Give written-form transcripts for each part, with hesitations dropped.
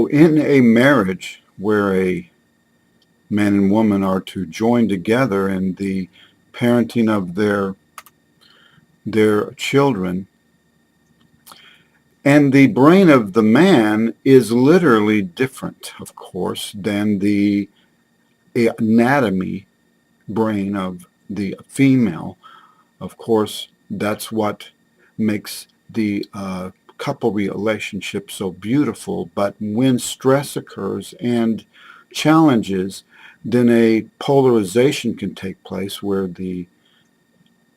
So in a marriage where a man and woman are to join together in the parenting of their children, and the brain of the man is literally different, of course, than the anatomy brain of the female. Of course, that's what makes the couple relationship so beautiful. But when stress occurs and challenges, then a polarization can take place where the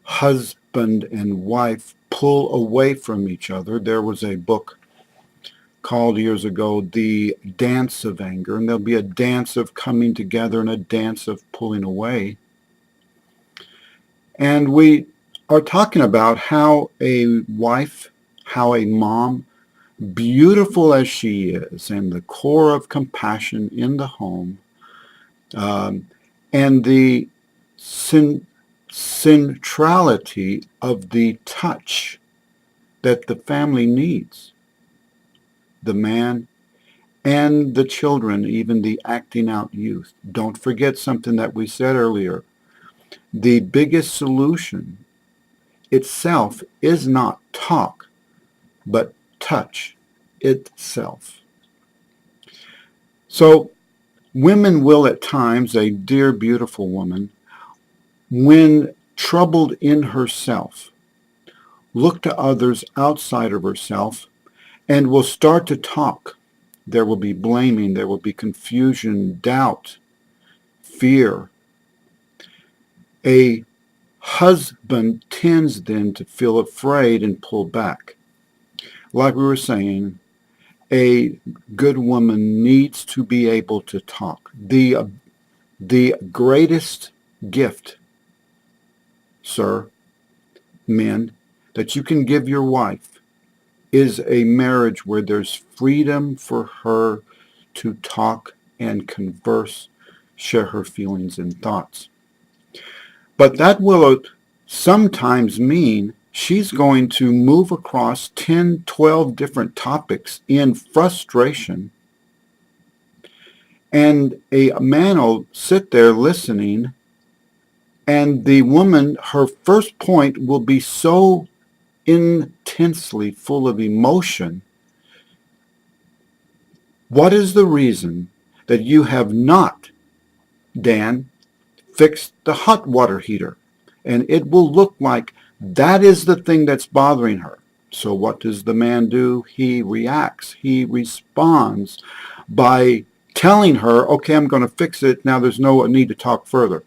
husband and wife pull away from each other. There was a book called years ago The Dance of Anger, and there'll be a dance of coming together and a dance of pulling away. And we are talking about how a wife, how a mom, beautiful as she is, and the core of compassion in the home, and the centrality of the touch that the family needs, the man and the children, even the acting out youth. Don't forget something that we said earlier. The biggest solution itself is not talk, but touch itself. So women will at times, a dear, beautiful woman, when troubled in herself, look to others outside of herself and will start to talk. There will be blaming, there will be confusion, doubt, fear. A husband tends then to feel afraid and pull back. Like we were saying, a good woman needs to be able to talk. The greatest gift, sir, men, that you can give your wife is a marriage where there's freedom for her to talk and converse, share her feelings and thoughts. But that will sometimes mean she's going to move across 10, 12 different topics in frustration, and a man will sit there listening, and the woman, her first point will be so intensely full of emotion. What is the reason that you have not, Dan, fixed the hot water heater? And it will look like that is the thing that's bothering her. So what does the man do? He reacts. He responds by telling her, okay, I'm going to fix it. Now there's no need to talk further.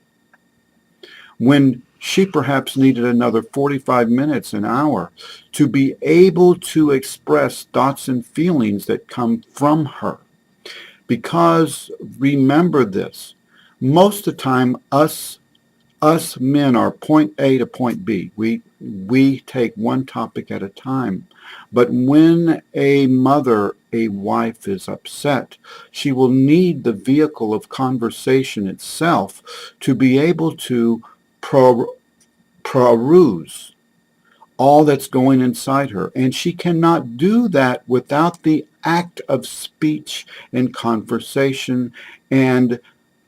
When she perhaps needed another 45 minutes, an hour, to be able to express thoughts and feelings that come from her. Because remember this, most of the time us men are point A to point B. We take one topic at a time. But when a mother, a wife is upset, she will need the vehicle of conversation itself to be able to peruse all that's going inside her. And she cannot do that without the act of speech and conversation, and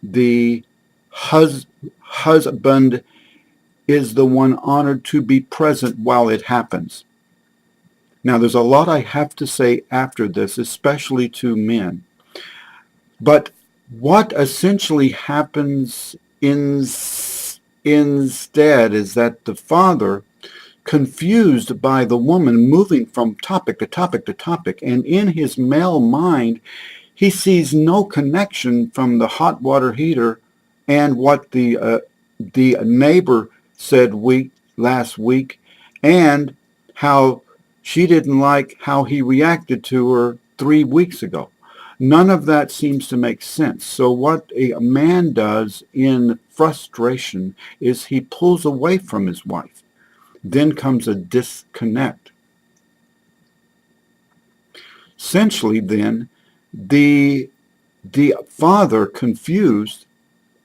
the husband is the one honored to be present while it happens. Now, there's a lot I have to say after this, especially to men. But what essentially happens instead is that the father, confused by the woman moving from topic to topic to topic, and in his male mind, he sees no connection from the hot water heater and what the neighbor said last week, and how she didn't like how he reacted to her 3 weeks ago. None of that seems to make sense. So what a man does in frustration is he pulls away from his wife. Then comes a disconnect. Essentially, then, the father, confused,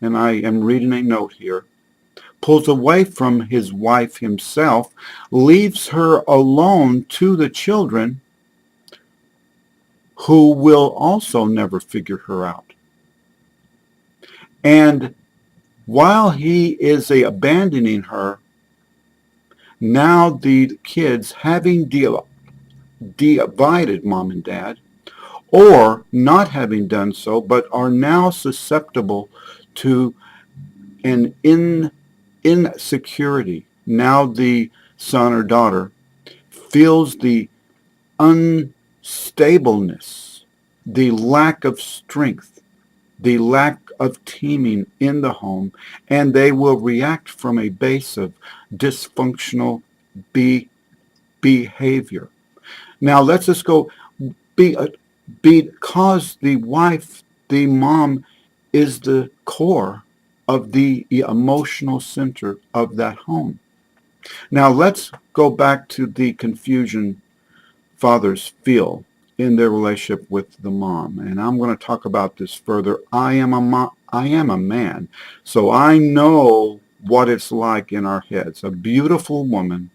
and I am reading a note here, pulls away from his wife himself, leaves her alone to the children, who will also never figure her out. And while he is abandoning her, now the kids, having divided mom and dad, or not having done so, but are now susceptible to an insecurity. Now the son or daughter feels the unstableness, the lack of strength, the lack of teaming in the home, and they will react from a base of dysfunctional behavior. Now let's just go because the wife, the mom, is the core of the emotional center of that home. Now let's go back to the confusion fathers feel in their relationship with the mom. And I'm going to talk about this further. I am a man, so I know what it's like in our heads. A beautiful woman,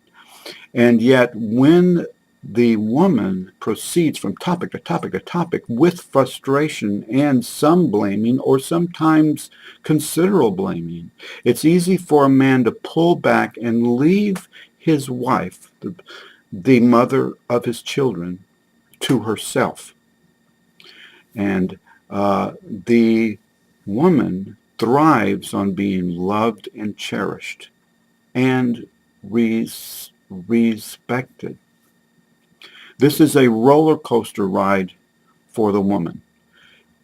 and yet when the woman proceeds from topic to topic to topic with frustration and some blaming, or sometimes considerable blaming, it's easy for a man to pull back and leave his wife, the mother of his children, to herself. And the woman thrives on being loved and cherished and respected. This is a roller coaster ride for the woman.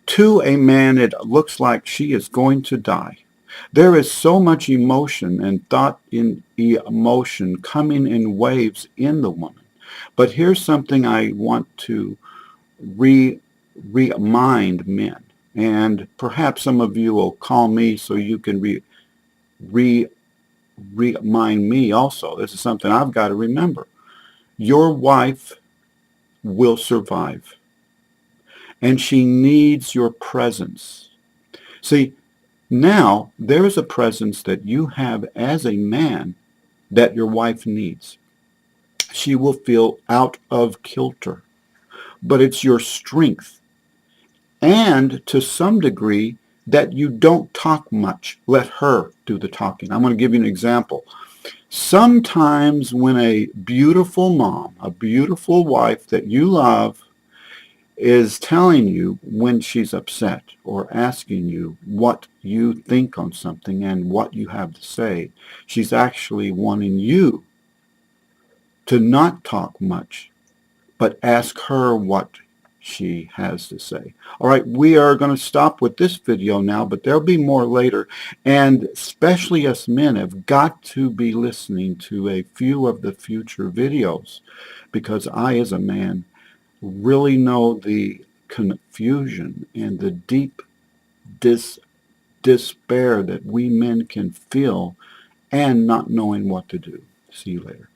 To a man, it looks like she is going to die. There is so much emotion and thought in emotion coming in waves in the woman. But here's something I want to remind men, and perhaps some of you will call me so you can remind me also. This is something I've got to remember. Your wife will survive, and she needs your presence. See, now there is a presence that you have as a man that your wife needs. She will feel out of kilter, but it's your strength, and to some degree that you don't talk much. Let her do the talking. I'm going to give you an example. Sometimes when a beautiful mom, a beautiful wife that you love, is telling you when she's upset or asking you what you think on something and what you have to say, she's actually wanting you to not talk much, but ask her what she has to say. All right, we are going to stop with this video now, but there'll be more later. And especially us men have got to be listening to a few of the future videos, because I, as a man, really know the confusion and the deep despair that we men can feel and not knowing what to do. See you later.